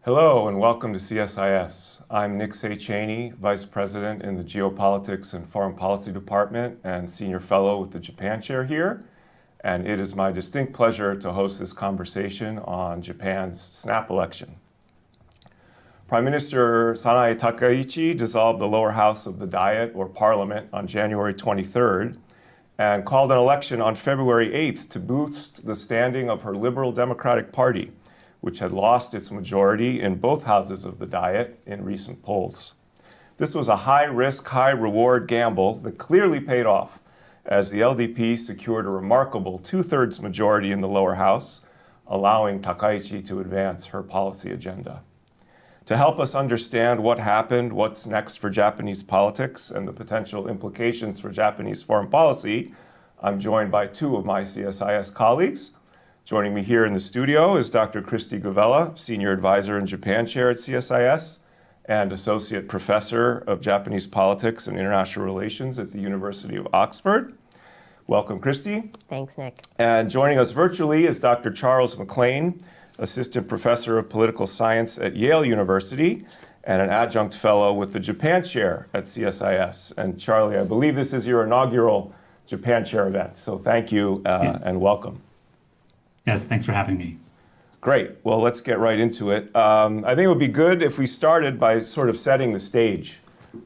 Hello and welcome to CSIS. I'm Nick Szechenyi, Vice President in the Geopolitics and Foreign Policy Department and Senior Fellow with the Japan Chair here. And it is my distinct pleasure to host this conversation on Japan's snap election. Prime Minister Sanae Takaichi dissolved the lower house of the Diet, or Parliament, on January 23rd and called an election on February 8th to boost the standing of her Liberal Democratic Party, which had lost its majority in both houses of the Diet in recent polls. This was a high-risk, high-reward gamble that clearly paid off, as the LDP secured a remarkable two-thirds majority in the lower house, allowing Takaichi to advance her policy agenda. To help us understand what happened, what's next for Japanese politics, and the potential implications for Japanese foreign policy, I'm joined by two of my CSIS colleagues. Joining me here in the studio is Dr. Kristi Govella, Senior Advisor and Japan Chair at CSIS and Associate Professor of Japanese Politics and International Relations at the University of Oxford. Welcome, Kristi. Thanks, Nick. And joining us virtually is Dr. Charles McClean, Assistant Professor of Political Science at Yale University and an Adjunct Fellow with the Japan Chair at CSIS. And Charlie, I believe this is your inaugural Japan Chair event, so thank you and welcome. Yes, thanks for having me. Great. Well, let's get right into it. I think it would be good if we started by sort of setting the stage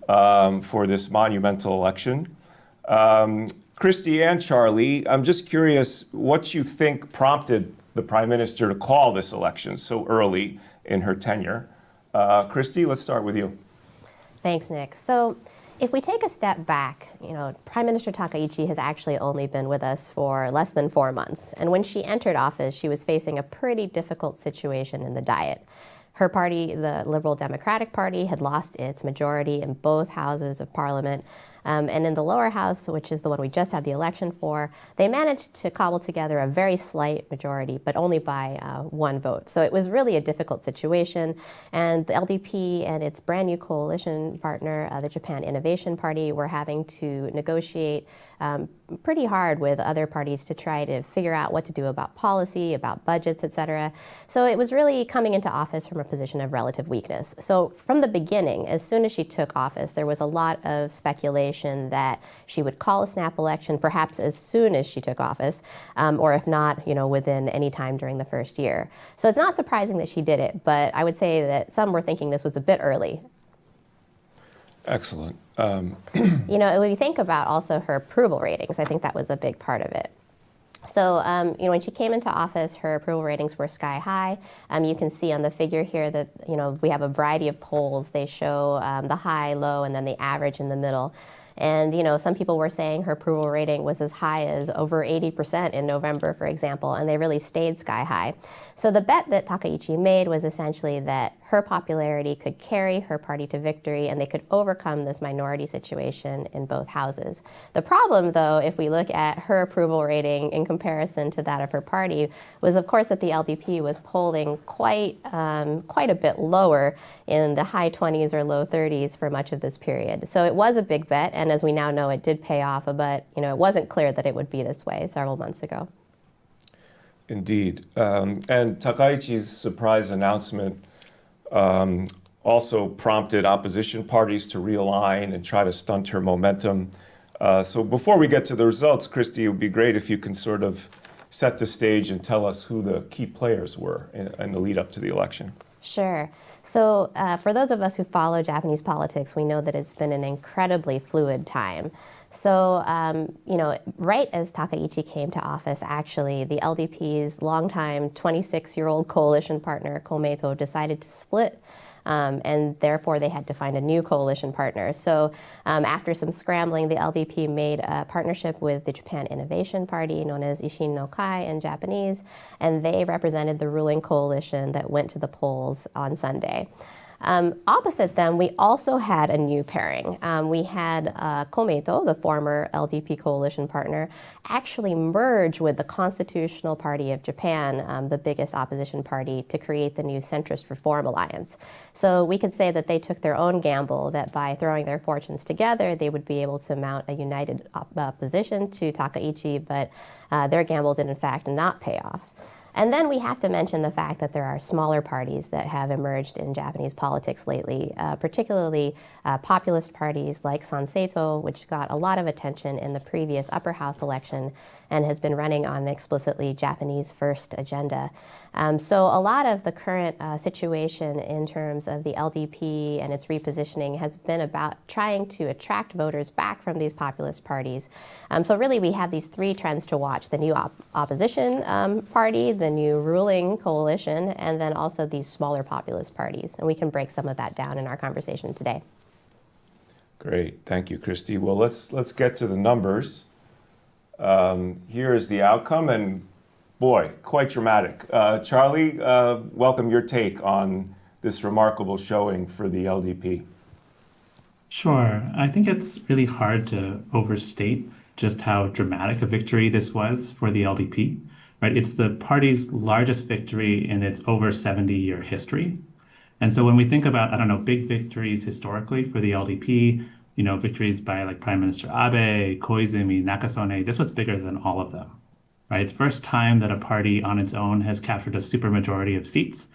for this monumental election. Kristi and Charlie, I'm just curious what you think prompted the Prime Minister to call this election so early in her tenure. Kristi, let's start with you. Thanks, Nick. So if we take a step back, Prime Minister Takaichi has actually only been with us for less than 4 months. And when she entered office, she was facing a pretty difficult situation in the Diet. Her party, the Liberal Democratic Party, had lost its majority in both houses of Parliament. And in the lower house, which is the one we just had the election for, they managed to cobble together a very slight majority, but only by 1 vote. So it was really a difficult situation. And the LDP and its brand new coalition partner, the Japan Innovation Party, were having to negotiate pretty hard with other parties to try to figure out what to do about policy, about budgets, et cetera. So it was really coming into office from a position of relative weakness. So from the beginning, as soon as she took office, there was a lot of speculation that she would call a snap election, perhaps as soon as she took office, or if not, within any time during the first year. So it's not surprising that she did it, but I would say that some were thinking this was a bit early. Excellent. When you think about also her approval ratings, I think that was a big part of it. So, when she came into office, her approval ratings were sky high. You can see on the figure here that, we have a variety of polls. They show the high, low, and then the average in the middle. And, some people were saying her approval rating was as high as over 80% in November, for example, and they really stayed sky high. So the bet that Takaichi made was essentially that her popularity could carry her party to victory and they could overcome this minority situation in both houses. The problem, though, if we look at her approval rating in comparison to that of her party, was, of course, that the LDP was polling quite a bit lower in the high 20s or low 30s for much of this period. So it was a big bet, and as we now know, it did pay off, but it wasn't clear that it would be this way several months ago. Indeed. And Takaichi's surprise announcement also prompted opposition parties to realign and try to stunt her momentum. So before we get to the results, Kristi, it would be great if you can sort of set the stage and tell us who the key players were in the lead up to the election. Sure. So for those of us who follow Japanese politics, we know that it's been an incredibly fluid time. So, right as Takaichi came to office, actually, the LDP's longtime 26-year-old coalition partner, Komeito, decided to split. And therefore, they had to find a new coalition partner. So after some scrambling, the LDP made a partnership with the Japan Innovation Party, known as Ishin no Kai in Japanese, and they represented the ruling coalition that went to the polls on Sunday. Opposite them, we also had a new pairing. We had Komeito, the former LDP coalition partner, actually merge with the Constitutional Party of Japan, the biggest opposition party, to create the new Centrist Reform Alliance. So we could say that they took their own gamble that by throwing their fortunes together, they would be able to mount a united opposition to Takaichi, but their gamble did in fact not pay off. And then we have to mention the fact that there are smaller parties that have emerged in Japanese politics lately, particularly populist parties like Sanseito, which got a lot of attention in the previous upper house election and has been running on an explicitly Japanese first agenda. So a lot of the current situation in terms of the LDP and its repositioning has been about trying to attract voters back from these populist parties. So really we have these three trends to watch: the new opposition party, the new ruling coalition, and then also these smaller populist parties. And we can break some of that down in our conversation today. Great, thank you, Kristi. Well, let's get to the numbers. Here is the outcome, and boy, quite dramatic. Charlie, welcome your take on this remarkable showing for the LDP. Sure. I think it's really hard to overstate just how dramatic a victory this was for the LDP, right? It's the party's largest victory in its over 70-year history. And so when we think about, big victories historically for the LDP, victories by like Prime Minister Abe, Koizumi, Nakasone, this was bigger than all of them, right? First time that a party on its own has captured a supermajority of seats.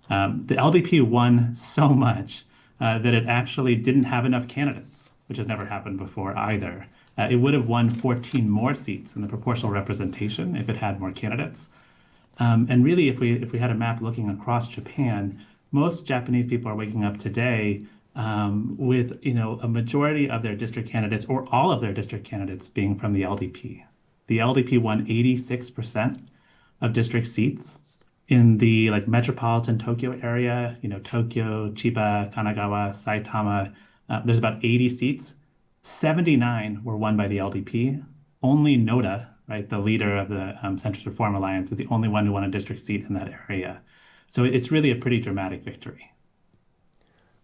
The LDP won so much that it actually didn't have enough candidates, which has never happened before either. It would have won 14 more seats in the proportional representation if it had more candidates. And really, if we had a map looking across Japan, most Japanese people are waking up today with a majority of their district candidates or all of their district candidates being from the LDP. The LDP won 86% of district seats in the metropolitan Tokyo area. Tokyo, Chiba, Kanagawa, Saitama. There's about 80 seats. 79 were won by the LDP. Only Noda, right, the leader of the Centrist Reform Alliance, is the only one who won a district seat in that area. So it's really a pretty dramatic victory.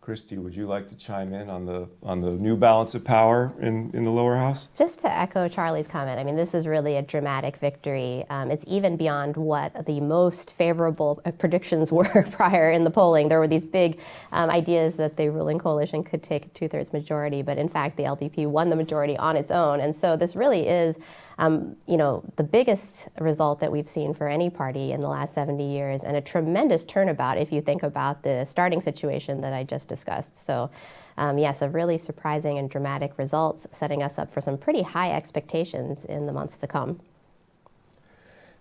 Kristi, would you like to chime in on the new balance of power in the lower house? Just to echo Charlie's comment, I mean, this is really a dramatic victory. It's even beyond what the most favorable predictions were prior in the polling. There were these big ideas that the ruling coalition could take a two-thirds majority, but in fact, the LDP won the majority on its own. And so this really is the biggest result that we've seen for any party in the last 70 years, and a tremendous turnabout if you think about the starting situation that I just discussed. So yes, a really surprising and dramatic results, setting us up for some pretty high expectations in the months to come.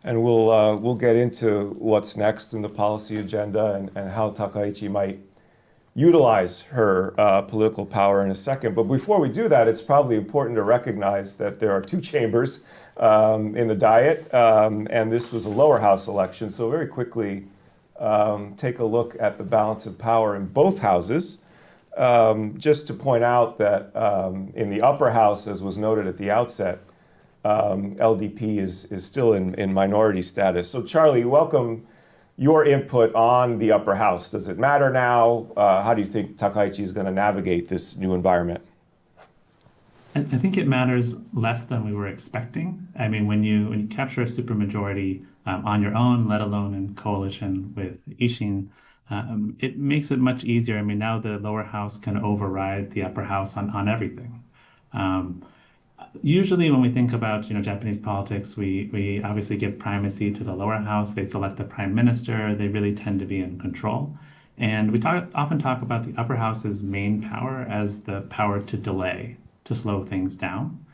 And we'll get into what's next in the policy agenda and how Takaichi might utilize her political power in a second. But before we do that, it's probably important to recognize that there are two chambers in the Diet, and this was a lower house election. So very quickly, take a look at the balance of power in both houses. Just to point out that in the upper house, as was noted at the outset, LDP is still in minority status. So Charlie, welcome your input on the upper house. Does it matter now? How do you think Takaichi is going to navigate this new environment? I think it matters less than we were expecting. I mean, when you capture a supermajority on your own, let alone in coalition with Ishin, it makes it much easier. I mean, now the lower house can override the upper house on everything. Usually when we think about Japanese politics, we obviously give primacy to the lower house. They select the prime minister. They really tend to be in control. And we often talk about the upper house's main power as the power to delay, to slow things down.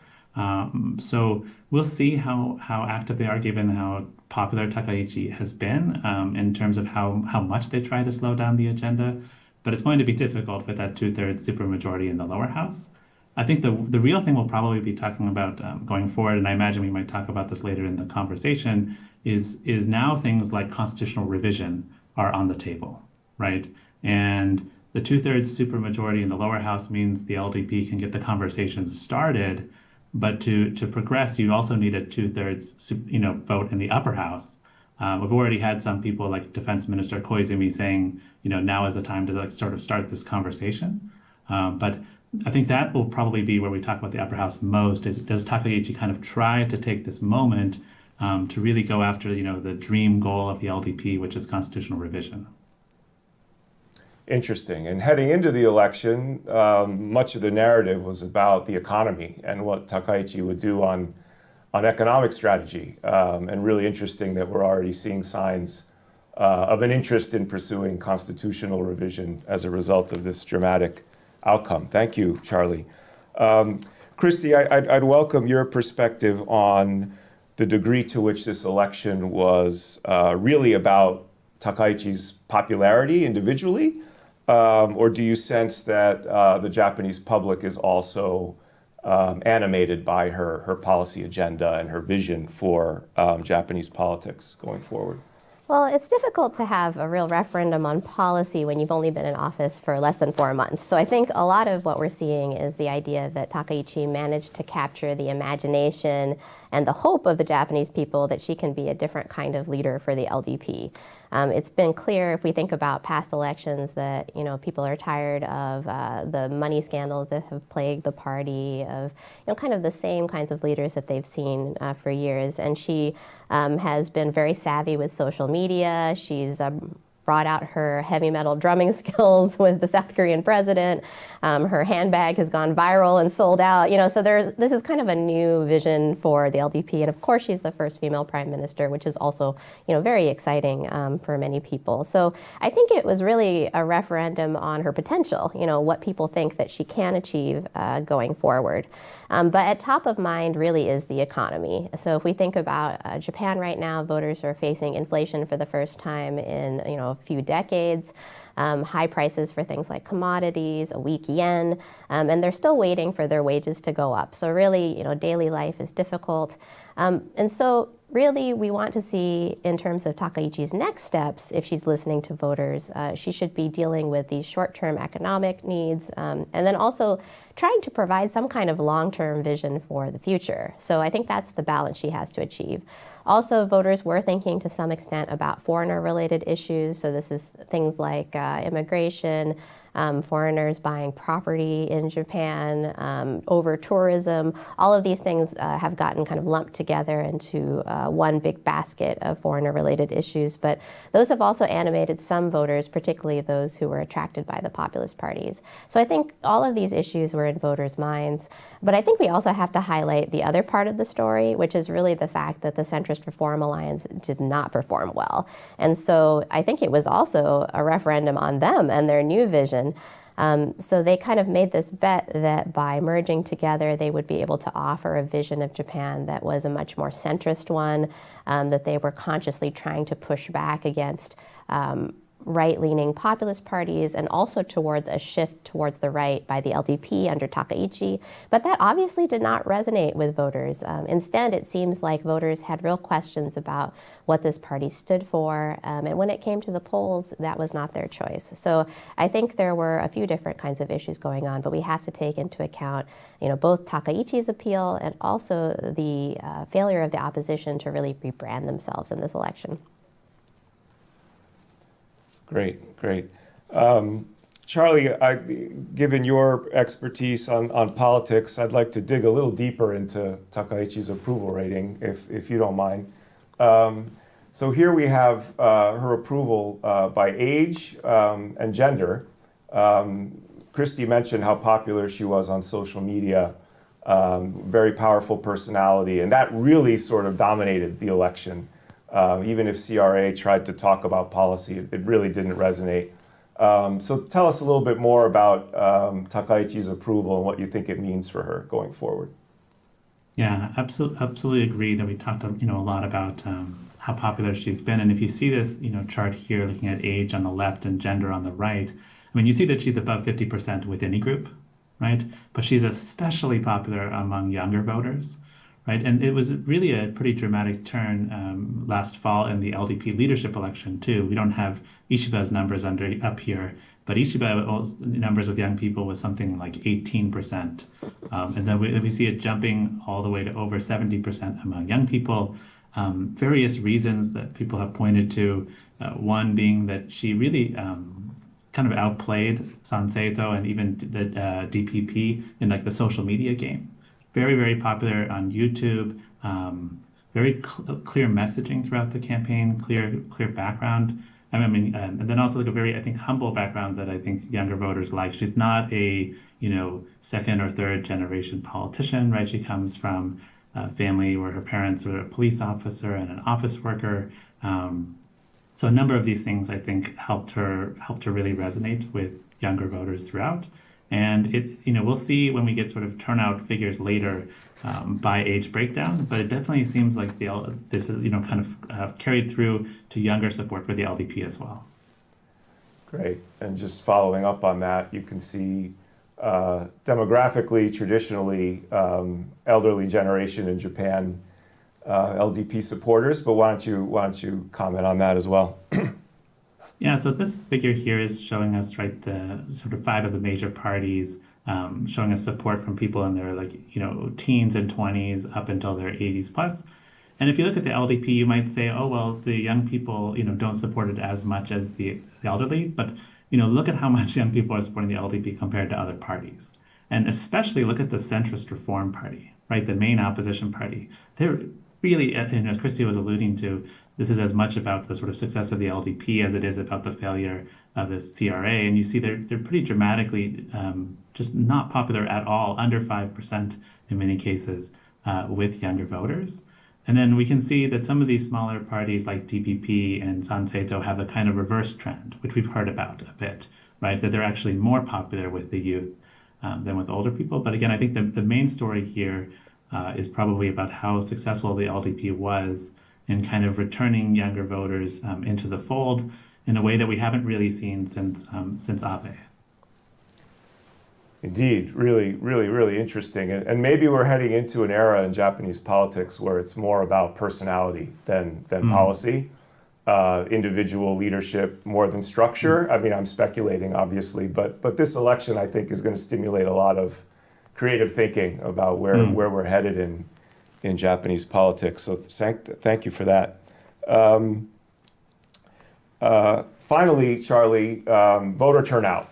So we'll see how active they are, given how popular Takaichi has been in terms of how much they try to slow down the agenda. But it's going to be difficult with that two-thirds supermajority in the lower house. I think the real thing we'll probably be talking about going forward, and I imagine we might talk about this later in the conversation, is now things like constitutional revision are on the table, right? And the two-thirds supermajority in the lower house means the LDP can get the conversations started, but to progress, you also need a two-thirds vote in the upper house. We've already had some people like Defense Minister Koizumi saying, now is the time to sort of start this conversation. But I think that will probably be where we talk about the upper house most, is does Takaichi kind of try to take this moment to really go after, the dream goal of the LDP, which is constitutional revision. Interesting. And heading into the election, much of the narrative was about the economy and what Takaichi would do on on economic strategy, and really interesting that we're already seeing signs of an interest in pursuing constitutional revision as a result of this dramatic outcome. Thank you, Charlie. Kristi, I'd welcome your perspective on the degree to which this election was really about Takaichi's popularity individually, or do you sense that the Japanese public is also animated by her policy agenda and her vision for Japanese politics going forward? Well, it's difficult to have a real referendum on policy when you've only been in office for less than 4 months. So I think a lot of what we're seeing is the idea that Takaichi managed to capture the imagination and the hope of the Japanese people that she can be a different kind of leader for the LDP. It's been clear, if we think about past elections, that people are tired of the money scandals that have plagued the party, of kind of the same kinds of leaders that they've seen for years. And she has been very savvy with social media. She's brought out her heavy metal drumming skills with the South Korean president. Her handbag has gone viral and sold out. So this is kind of a new vision for the LDP. And of course, she's the first female prime minister, which is also, very exciting for many people. So I think it was really a referendum on her potential, what people think that she can achieve going forward. But at top of mind really is the economy. So if we think about Japan right now, voters are facing inflation for the first time in a few decades, high prices for things like commodities, a weak yen, and they're still waiting for their wages to go up. So really, daily life is difficult. And so really, we want to see, in terms of Takaichi's next steps, if she's listening to voters, she should be dealing with these short-term economic needs, and then also trying to provide some kind of long-term vision for the future. So I think that's the balance she has to achieve. Also, voters were thinking to some extent about foreigner-related issues. So this is things like immigration, foreigners buying property in Japan, over-tourism. All of these things have gotten kind of lumped together into one big basket of foreigner-related issues. But those have also animated some voters, particularly those who were attracted by the populist parties. So I think all of these issues were in voters' minds. But I think we also have to highlight the other part of the story, which is really the fact that the Centrist Reform Alliance did not perform well. And so I think it was also a referendum on them and their new vision. So they kind of made this bet that by merging together, they would be able to offer a vision of Japan that was a much more centrist one, that they were consciously trying to push back against right-leaning populist parties, and also towards a shift towards the right by the LDP under Takaichi. But that obviously did not resonate with voters. Instead, it seems like voters had real questions about what this party stood for. And when it came to the polls, that was not their choice. So I think there were a few different kinds of issues going on, but we have to take into account both Takaichi's appeal and also the failure of the opposition to really rebrand themselves in this election. Great. Charlie, given your expertise on politics, I'd like to dig a little deeper into Takaichi's approval rating, if you don't mind. So here we have her approval by age and gender. Kristi mentioned how popular she was on social media, very powerful personality, and that really sort of dominated the election. Even if CRA tried to talk about policy, it really didn't resonate. So tell us a little bit more about Takaichi's approval and what you think it means for her going forward. Yeah, absolutely agree that we talked a lot about how popular she's been. And if you see this chart here, looking at age on the left and gender on the right, you see that she's above 50% with any group, right? But she's especially popular among younger voters. Right, and it was really a pretty dramatic turn last fall in the LDP leadership election too. We don't have Ishiba's numbers up here, but Ishiba's numbers with young people was something like 18%, and then we see it jumping all the way to over 70% among young people. Various reasons that people have pointed to. One being that she really kind of outplayed Sanseito and even the DPP in like the social media game. Very, very popular on YouTube, very clear messaging throughout the campaign, clear background. And then also like a very, I think, humble background that I think younger voters like. She's not a, second or third generation politician, right? She comes from family where her parents were a police officer and an office worker. So a number of these things, I think, helped her really resonate with younger voters throughout. And we'll see when we get sort of turnout figures later by age breakdown, but it definitely seems like this is, kind of carried through to younger support for the LDP as well. Great. And just following up on that, you can see demographically, traditionally, elderly generation in Japan, LDP supporters, but why don't you comment on that as well? Yeah, so this figure here is showing us, right, the sort of 5 of the major parties, showing us support from people in their teens and 20s up until their 80s plus. And if you look at the LDP, you might say, oh, well, the young people, don't support it as much as the elderly, but look at how much young people are supporting the LDP compared to other parties. And especially look at the centrist Reform Party, right, the main opposition party. They're really, as Kristi was alluding to, this is as much about the sort of success of the LDP as it is about the failure of the CRA. And you see they're pretty dramatically just not popular at all, under 5% in many cases with younger voters. And then we can see that some of these smaller parties like DPP and Sanseito have a kind of reverse trend, which we've heard about a bit, right? That they're actually more popular with the youth than with older people. But again, I think the main story here is probably about how successful the LDP was in kind of returning younger voters into the fold in a way that we haven't really seen since Abe. Indeed, really, really, really interesting. And maybe we're heading into an era in Japanese politics where it's more about personality than policy, individual leadership more than structure. I mean, I'm speculating, obviously, but this election, I think, is going to stimulate a lot of creative thinking about where we're headed in Japanese politics. So thank you for that. Finally, Charlie, voter turnout.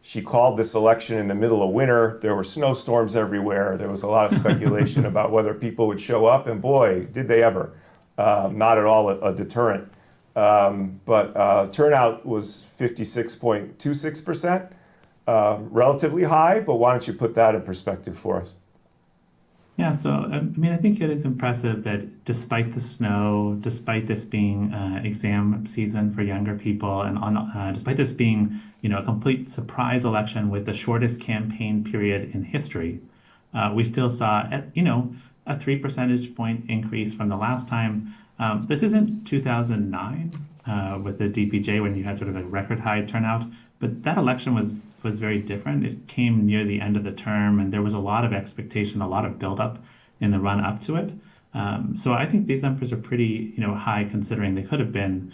She called this election in the middle of winter. There were snowstorms everywhere. There was a lot of speculation about whether people would show up, and boy, did they ever. Not at all a deterrent. But turnout was 56.26%, relatively high, but why don't you put that in perspective for us? Yeah, so I think it is impressive that despite the snow, despite this being exam season for younger people, and despite this being a complete surprise election with the shortest campaign period in history, we still saw a 3 percentage point increase from the last time. This isn't 2009 with the DPJ when you had sort of a record high turnout, but that election was very different. It came near the end of the term, and there was a lot of expectation, a lot of buildup in the run up to it. So I think these numbers are pretty, high considering they could have been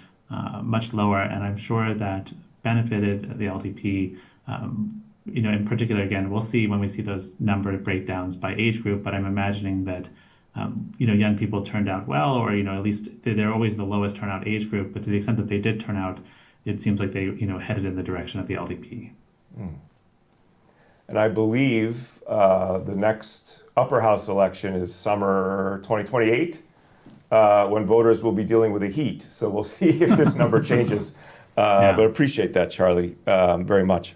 much lower, and I'm sure that benefited the LDP. In particular, again, we'll see when we see those number breakdowns by age group, but I'm imagining that young people turned out well, or at least they're always the lowest turnout age group. But to the extent that they did turn out, it seems like they headed in the direction of the LDP. And I believe the next upper house election is summer 2028, when voters will be dealing with the heat. So we'll see if this number changes. But appreciate that, Charlie, very much.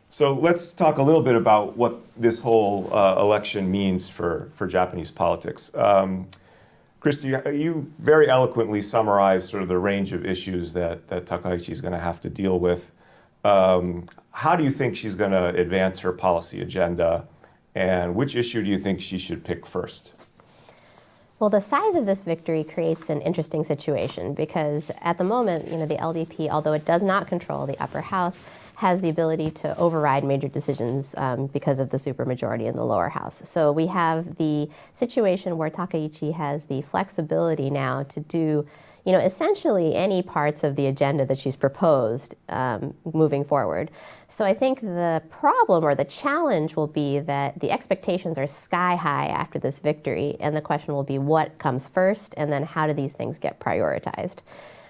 So let's talk a little bit about what this whole election means for Japanese politics. Kristi, you very eloquently summarized sort of the range of issues that Takaichi is going to have to deal with. How do you think she's going to advance her policy agenda, and which issue do you think she should pick first? Well, the size of this victory creates an interesting situation because at the moment, the LDP, although it does not control the upper house, has the ability to override major decisions because of the supermajority in the lower house. So we have the situation where Takayichi has the flexibility now to do essentially any parts of the agenda that she's proposed moving forward. So I think the problem or the challenge will be that the expectations are sky high after this victory, and the question will be what comes first, and then how do these things get prioritized?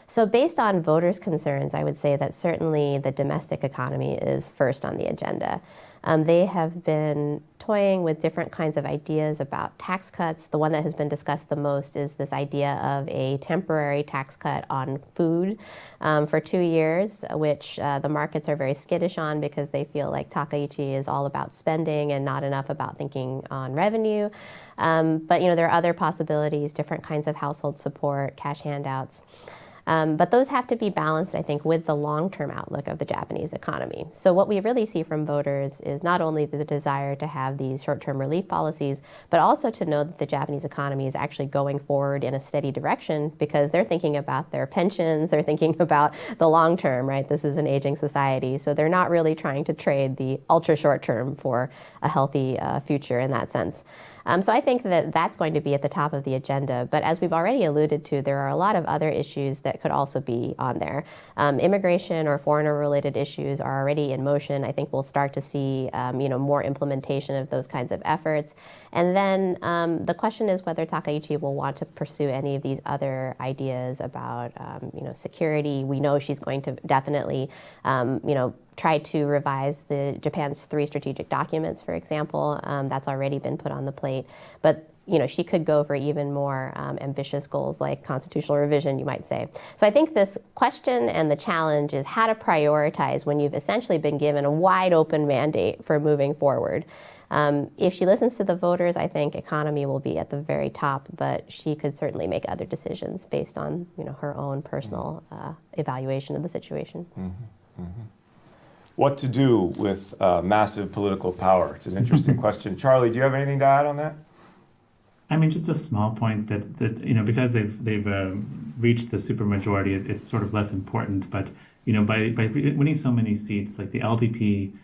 So based on voters' concerns, I would say that certainly the domestic economy is first on the agenda. They have been toying with different kinds of ideas about tax cuts. The one that has been discussed the most is this idea of a temporary tax cut on food for 2 years, which the markets are very skittish on because they feel like Takaichi is all about spending and not enough about thinking on revenue. But there are other possibilities, different kinds of household support, cash handouts. But those have to be balanced, I think, with the long-term outlook of the Japanese economy. So what we really see from voters is not only the desire to have these short-term relief policies, but also to know that the Japanese economy is actually going forward in a steady direction because they're thinking about their pensions, they're thinking about the long term, right? This is an aging society. So they're not really trying to trade the ultra short term for a healthy future in that sense. So I think that that's going to be at the top of the agenda. But as we've already alluded to, there are a lot of other issues that could also be on there. Immigration or foreigner-related issues are already in motion. I think we'll start to see more implementation of those kinds of efforts. And then the question is whether Takaichi will want to pursue any of these other ideas about security. We know she's going to definitely try to revise Japan's 3 strategic documents, for example. That's already been put on the plate. But she could go for even more ambitious goals like constitutional revision, you might say. So I think this question and the challenge is how to prioritize when you've essentially been given a wide open mandate for moving forward. If she listens to the voters, I think economy will be at the very top, but she could certainly make other decisions based on her own personal evaluation of the situation. Mm-hmm. Mm-hmm. What to do with massive political power? It's an interesting question. Charlie, do you have anything to add on that? I mean, just a small point that because they've reached the supermajority, it's sort of less important. But by winning so many seats, like the LDP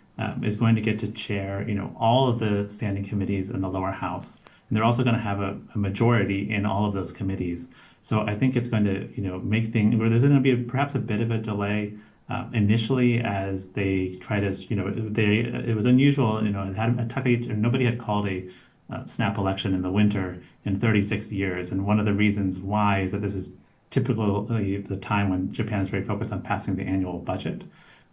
is going to get to chair all of the standing committees in the lower house, and they're also going to have a majority in all of those committees. So I think it's going to make things where there's going to be perhaps a bit of a delay. Initially, as they try to, it was unusual, nobody had called a snap election in the winter in 36 years. And one of the reasons why is that this is typically the time when Japan is very focused on passing the annual budget.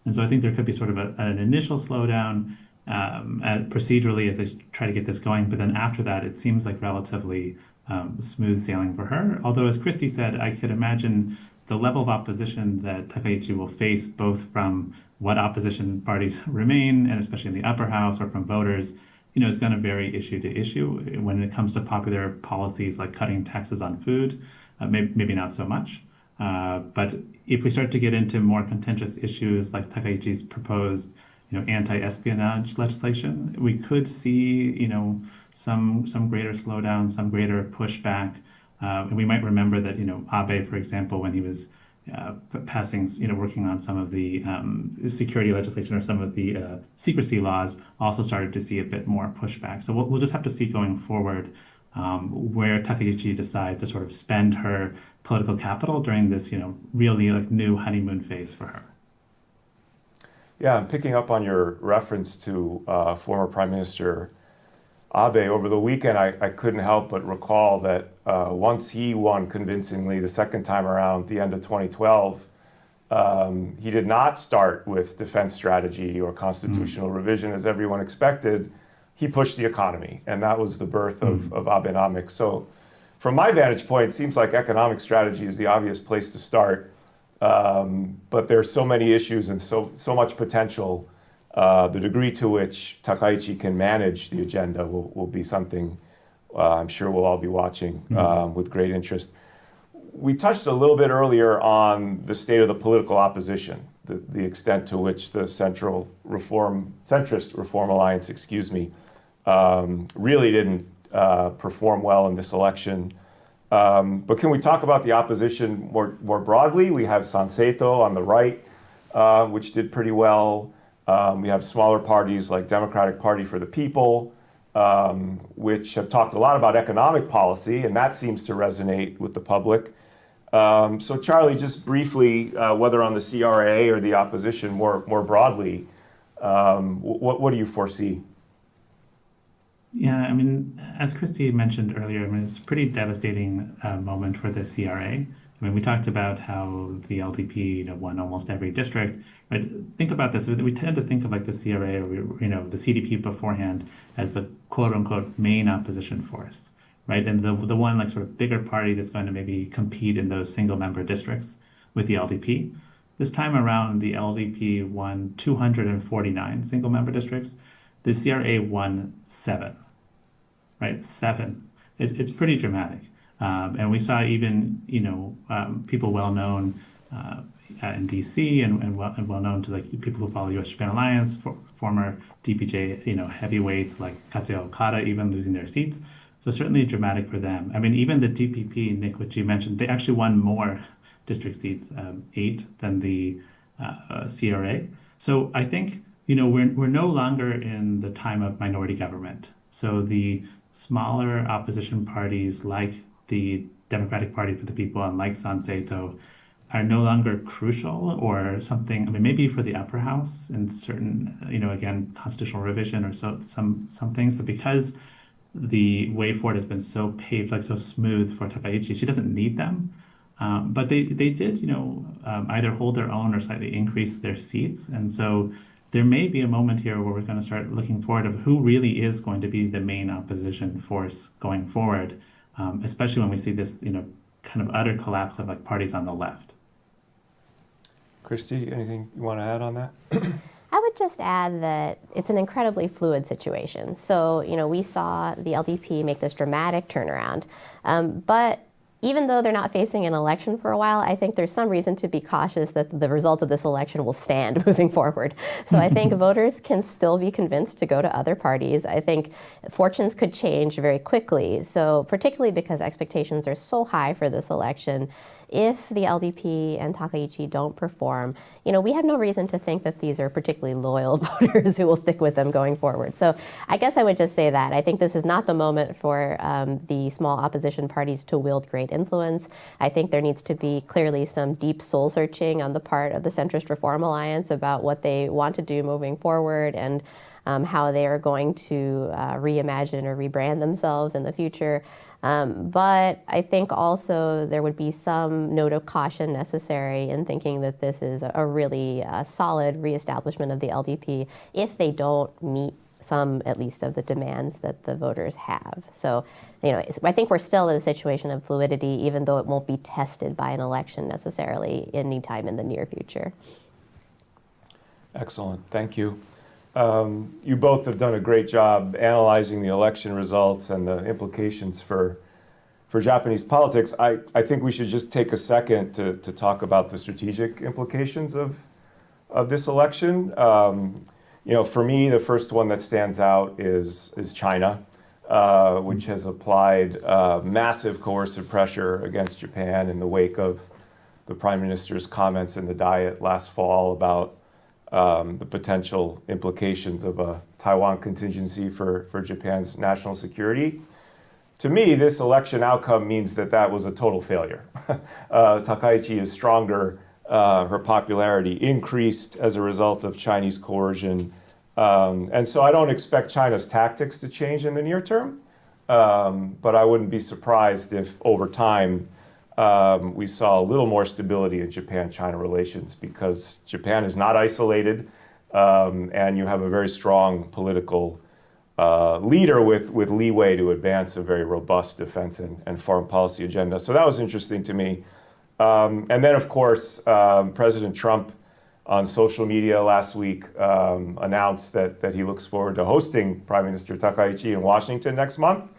And so I think there could be sort of an initial slowdown procedurally as they try to get this going. But then after that, it seems like relatively smooth sailing for her. Although, as Kristi said, I could imagine the level of opposition that Takaichi will face, both from what opposition parties remain, and especially in the upper house, or from voters, is going to vary issue to issue. When it comes to popular policies like cutting taxes on food, maybe not so much. But if we start to get into more contentious issues like Takaichi's proposed, anti-espionage legislation, we could see, some greater slowdown, some greater pushback. And we might remember that, Abe, for example, when he was passing, working on some of the security legislation or some of the secrecy laws, also started to see a bit more pushback. So we'll just have to see going forward where Takaichi decides to sort of spend her political capital during this, really new honeymoon phase for her. Yeah, I'm picking up on your reference to former Prime Minister Abe. Over the weekend, I couldn't help but recall that once he won convincingly the second time around at the end of 2012, he did not start with defense strategy or constitutional revision as everyone expected. He pushed the economy, and that was the birth of Abenomics. So from my vantage point, it seems like economic strategy is the obvious place to start. But there's so many issues and so much potential. The degree to which Takaichi can manage the agenda will be something I'm sure we'll all be watching with great interest. We touched a little bit earlier on the state of the political opposition, the extent to which the centrist reform alliance, really didn't perform well in this election. But can we talk about the opposition more broadly? We have Sanseito on the right, which did pretty well. We have smaller parties like Democratic Party for the People, which have talked a lot about economic policy, and that seems to resonate with the public. So Charlie, just briefly, whether on the CRA or the opposition more broadly, what do you foresee? Yeah, I mean, as Kristi mentioned earlier, it's a pretty devastating moment for the CRA. I mean, we talked about how the LDP, won almost every district, right? Think about this. We tend to think of like the CRA or, the CDP beforehand as the quote unquote main opposition force, right? And the one like sort of bigger party that's going to maybe compete in those single member districts with the LDP. This time around, the LDP won 249 single member districts. The CRA won 7, right? 7. It's pretty dramatic. And we saw even, people well known in DC and well known to like people who follow U.S.-Japan Alliance, former DPJ, heavyweights like Katsuya Okada even losing their seats. So certainly dramatic for them. I mean, even the DPP, Nick, which you mentioned, they actually won more district seats, 8 than the CRA. So I think, we're no longer in the time of minority government. So the smaller opposition parties like the Democratic Party for the People and like Sanseito are no longer crucial or something. I mean, maybe for the upper house in certain, again, constitutional revision or some things, but because the way forward has been so paved, like so smooth for Takaichi, she doesn't need them. But they did, either hold their own or slightly increase their seats. And so there may be a moment here where we're going to start looking forward of who really is going to be the main opposition force going forward, especially when we see this, kind of utter collapse of like parties on the left. Kristi, anything you want to add on that? I would just add that it's an incredibly fluid situation. So, we saw the LDP make this dramatic turnaround, but even though they're not facing an election for a while, I think there's some reason to be cautious that the result of this election will stand moving forward. So I think voters can still be convinced to go to other parties. I think fortunes could change very quickly. So particularly because expectations are so high for this election, if the LDP and Takaichi don't perform, we have no reason to think that these are particularly loyal voters who will stick with them going forward. So I guess I would just say that. I think this is not the moment for the small opposition parties to wield great influence. I think there needs to be clearly some deep soul searching on the part of the Centrist Reform Alliance about what they want to do moving forward and how they are going to reimagine or rebrand themselves in the future. But I think also there would be some note of caution necessary in thinking that this is a really solid reestablishment of the LDP if they don't meet some, at least, of the demands that the voters have. So, I think we're still in a situation of fluidity, even though it won't be tested by an election necessarily any time in the near future. Excellent, thank you. You both have done a great job analyzing the election results and the implications for Japanese politics. I think we should just take a second to talk about the strategic implications of this election. For me, the first one that stands out is China, which has applied massive coercive pressure against Japan in the wake of the Prime Minister's comments in the Diet last fall about the potential implications of a Taiwan contingency for Japan's national security. To me, this election outcome means that was a total failure. Takaichi is stronger. Her popularity increased as a result of Chinese coercion. And so I don't expect China's tactics to change in the near term, but I wouldn't be surprised if over time we saw a little more stability in Japan-China relations because Japan is not isolated and you have a very strong political leader with leeway to advance a very robust defense and foreign policy agenda. So that was interesting to me. And then, of course, President Trump on social media last week announced that he looks forward to hosting Prime Minister Takaichi in Washington next month.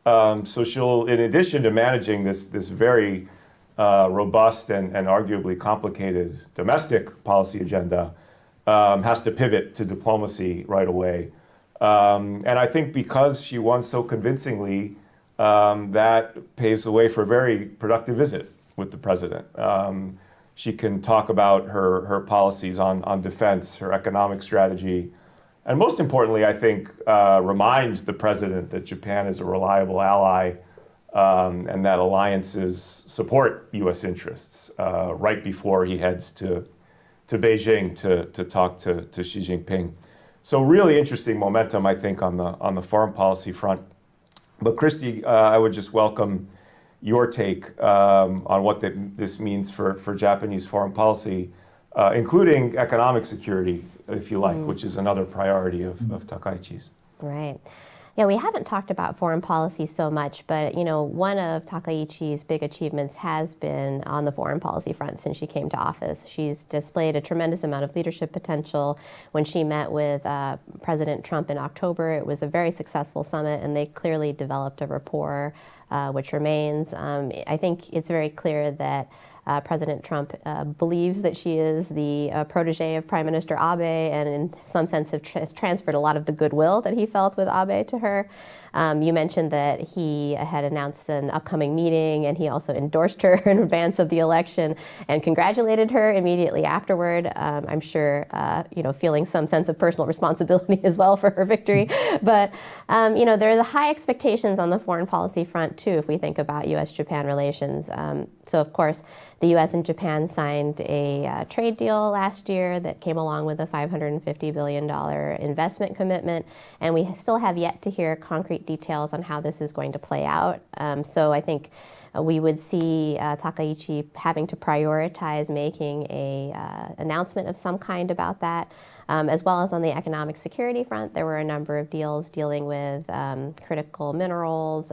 So she'll, in addition to managing this very robust and arguably complicated domestic policy agenda, has to pivot to diplomacy right away. And I think because she won so convincingly, that paves the way for a very productive visit with the president. She can talk about her policies on defense, her economic strategy, and most importantly, I think, remind the president that Japan is a reliable ally and that alliances support U.S. interests right before he heads to Beijing to talk to Xi Jinping. So really interesting momentum, I think, on the foreign policy front. But Kristi, I would just welcome your take on what this means for Japanese foreign policy, including economic security, if you like, which is another priority of Takaichi's. Right. Yeah, we haven't talked about foreign policy so much, but one of Takayichi's big achievements has been on the foreign policy front since she came to office. She's displayed a tremendous amount of leadership potential. When she met with President Trump in October, it was a very successful summit, and they clearly developed a rapport, which remains. I think it's very clear that President Trump believes that she is the protege of Prime Minister Abe, and in some sense have transferred a lot of the goodwill that he felt with Abe to her. You mentioned that he had announced an upcoming meeting, and he also endorsed her in advance of the election and congratulated her immediately afterward. I'm sure, feeling some sense of personal responsibility as well for her victory. But, there's high expectations on the foreign policy front, too, if we think about U.S.-Japan relations. So, of course, the U.S. and Japan signed a trade deal last year that came along with a $550 billion investment commitment, and we still have yet to hear concrete details on how this is going to play out. So I think we would see Takaichi having to prioritize making a announcement of some kind about that. As well as on the economic security front, there were a number of deals dealing with critical minerals,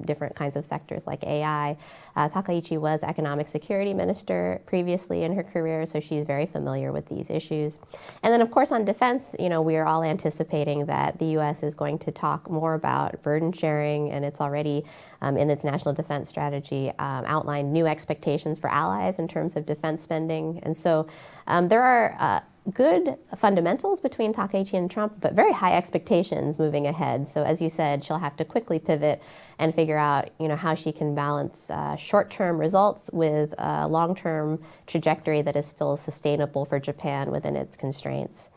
different kinds of sectors like AI. Takaichi was economic security minister previously in her career, so she's very familiar with these issues. And then, of course, on defense, we are all anticipating that the U.S. is going to talk more about burden sharing, and it's already in its national defense strategy outlined new expectations for allies in terms of defense spending. And so there are good fundamentals between Takaichi and Trump, but very high expectations moving ahead. So as you said, she'll have to quickly pivot and figure out, how she can balance short-term results with a long-term trajectory that is still sustainable for Japan within its constraints.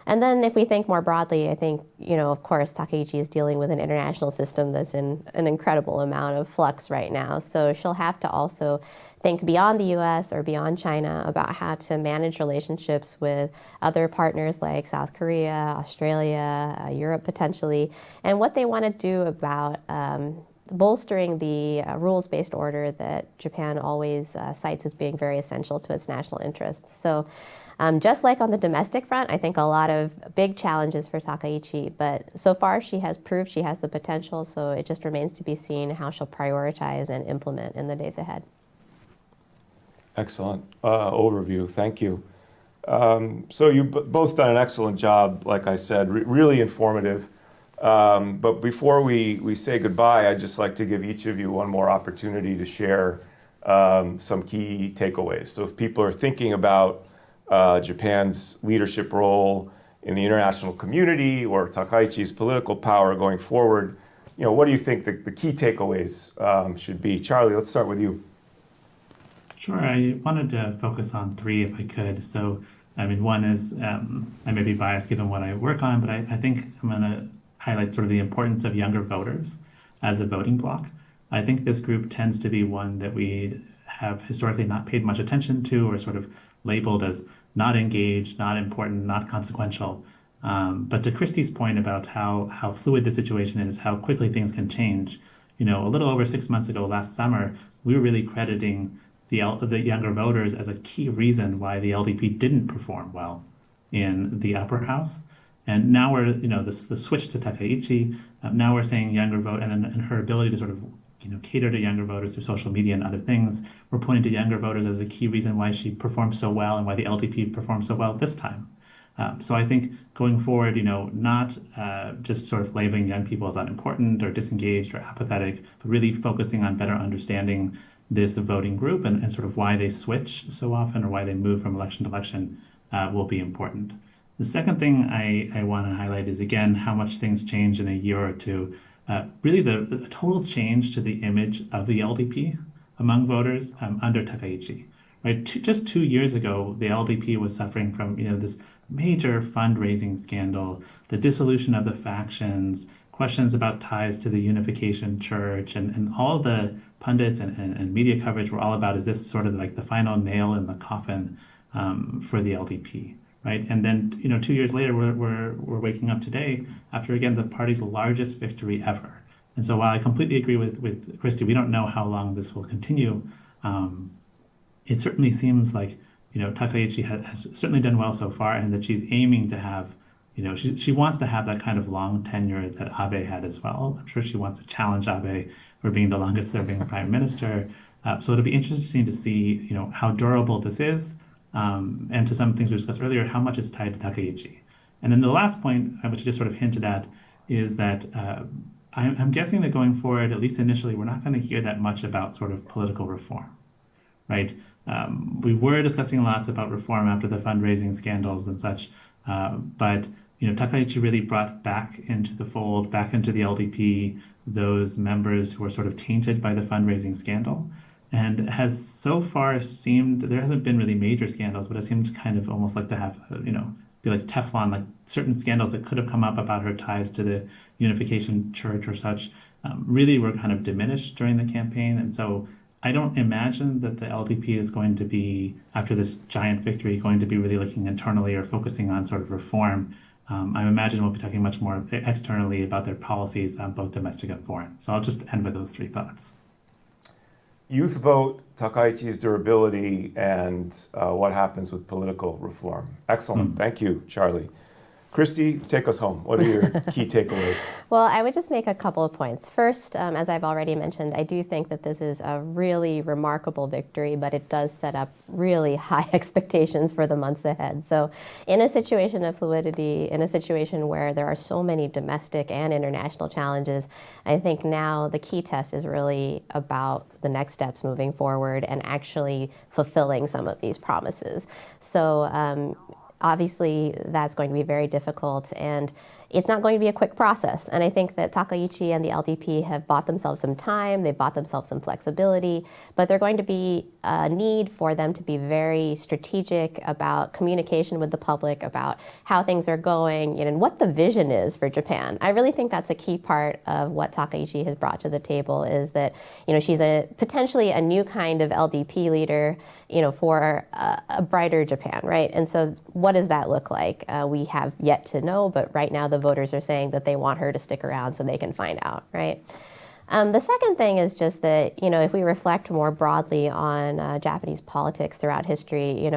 And then if we think more broadly, I think, of course, Takaichi is dealing with an international system that's in an incredible amount of flux right now. So she'll have to also think beyond the U.S. or beyond China about how to manage relationships with other partners like South Korea, Australia, Europe potentially, and what they want to do about bolstering the rules-based order that Japan always cites as being very essential to its national interests. So just like on the domestic front, I think a lot of big challenges for Takaichi, but so far she has proved she has the potential, so it just remains to be seen how she'll prioritize and implement in the days ahead. Excellent overview. Thank you. So you've both done an excellent job, like I said, really informative. But before we say goodbye, I'd just like to give each of you one more opportunity to share some key takeaways. So if people are thinking about Japan's leadership role in the international community or Takaichi's political power going forward, what do you think the key takeaways should be? Charlie, let's start with you. Sure. I wanted to focus on three if I could. So, one is, I may be biased given what I work on, but I think I'm going to highlight sort of the importance of younger voters as a voting bloc. I think this group tends to be one that we have historically not paid much attention to, or sort of labeled as not engaged, not important, not consequential. But to Kristi's point about how fluid the situation is, how quickly things can change, a little over 6 months ago, last summer, we were really crediting the younger voters as a key reason why the LDP didn't perform well in the upper house. And now we're, the switch to Takaichi, now we're saying younger vote, and her ability to sort of, cater to younger voters through social media and other things. We're pointing to younger voters as a key reason why she performed so well and why the LDP performed so well this time. So I think going forward, not just sort of labeling young people as unimportant or disengaged or apathetic, but really focusing on better understanding this voting group and sort of why they switch so often or why they move from election to election will be important. The second thing I want to highlight is, again, how much things change in a year or two. Really the total change to the image of the LDP among voters under Takaichi. Right? Just 2 years ago, the LDP was suffering from this major fundraising scandal, the dissolution of the factions, questions about ties to the Unification Church, and all the pundits and media coverage were all about, is this sort of like the final nail in the coffin for the LDP, right? And then 2 years later, we're waking up today after, again, the party's largest victory ever. And so while I completely agree with Kristi, we don't know how long this will continue. It certainly seems like, Takaichi has certainly done well so far, and that she's aiming to have, she wants to have that kind of long tenure that Abe had as well. I'm sure she wants to challenge Abe for being the longest serving prime minister. So it'll be interesting to see, how durable this is, and to some things we discussed earlier, how much is tied to Takaichi. And then the last point, which I just sort of hinted at, is that I'm guessing that going forward, at least initially, we're not going to hear that much about sort of political reform, right? We were discussing lots about reform after the fundraising scandals and such, but Takaichi really brought back into the fold, back into the LDP, those members who were sort of tainted by the fundraising scandal, and has so far seemed, there hasn't been really major scandals, but it seemed kind of almost like to have, be like Teflon, like certain scandals that could have come up about her ties to the Unification Church or such, really were kind of diminished during the campaign. And so I don't imagine that the LDP is going to be, after this giant victory, going to be really looking internally or focusing on sort of reform. I imagine we'll be talking much more externally about their policies, both domestic and foreign. So I'll just end with those three thoughts. Youth vote, Takaichi's durability, and what happens with political reform. Excellent. Thank you, Charlie. Kristi, take us home. What are your key takeaways? Well, I would just make a couple of points. First, as I've already mentioned, I do think that this is a really remarkable victory, but it does set up really high expectations for the months ahead. So in a situation of fluidity, in a situation where there are so many domestic and international challenges, I think now the key test is really about the next steps moving forward and actually fulfilling some of these promises. So obviously, that's going to be very difficult, and it's not going to be a quick process. And I think that Takaichi and the LDP have bought themselves some time, they've bought themselves some flexibility, but there's going to be a need for them to be very strategic about communication with the public, about how things are going, and what the vision is for Japan. I really think that's a key part of what Takaichi has brought to the table, is that, she's potentially a new kind of LDP leader, for a brighter Japan, right? And so what does that look like? We have yet to know, but right now the voters are saying that they want her to stick around so they can find out, right? The second thing is just that, if we reflect more broadly on Japanese politics throughout history,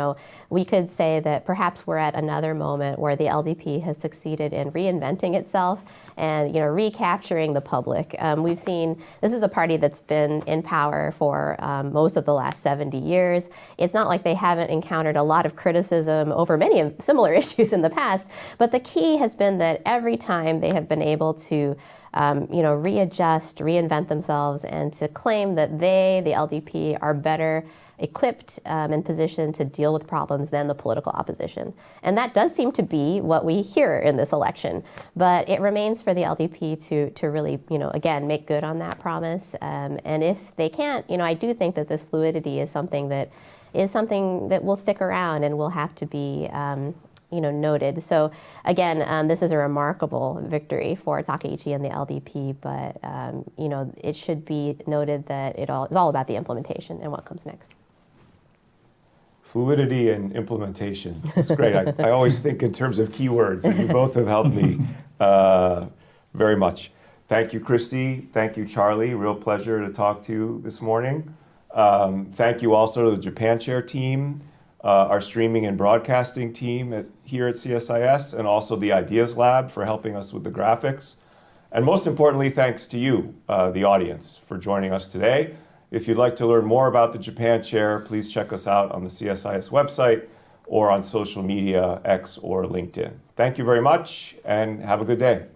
we could say that perhaps we're at another moment where the LDP has succeeded in reinventing itself and, recapturing the public. We've seen, this is a party that's been in power for most of the last 70 years. It's not like they haven't encountered a lot of criticism over many similar issues in the past, but the key has been that every time they have been able to readjust, reinvent themselves, and to claim that they, the LDP, are better equipped and positioned to deal with problems than the political opposition. And that does seem to be what we hear in this election. But it remains for the LDP to really, again, make good on that promise. And if they can't, I do think that this fluidity is something that will stick around and will have to be noted. So again, this is a remarkable victory for Takaichi and the LDP, but it should be noted that it's all about the implementation and what comes next. Fluidity and implementation. It's great. I always think in terms of keywords, and you both have helped me very much. Thank you, Kristi. Thank you, Charlie. Real pleasure to talk to you this morning. Thank you also to the Japan Chair team, our streaming and broadcasting team here at CSIS, and also the Ideas Lab for helping us with the graphics. And most importantly, thanks to you, the audience, for joining us today. If you'd like to learn more about the Japan Chair, please check us out on the CSIS website or on social media, X or LinkedIn. Thank you very much, and have a good day.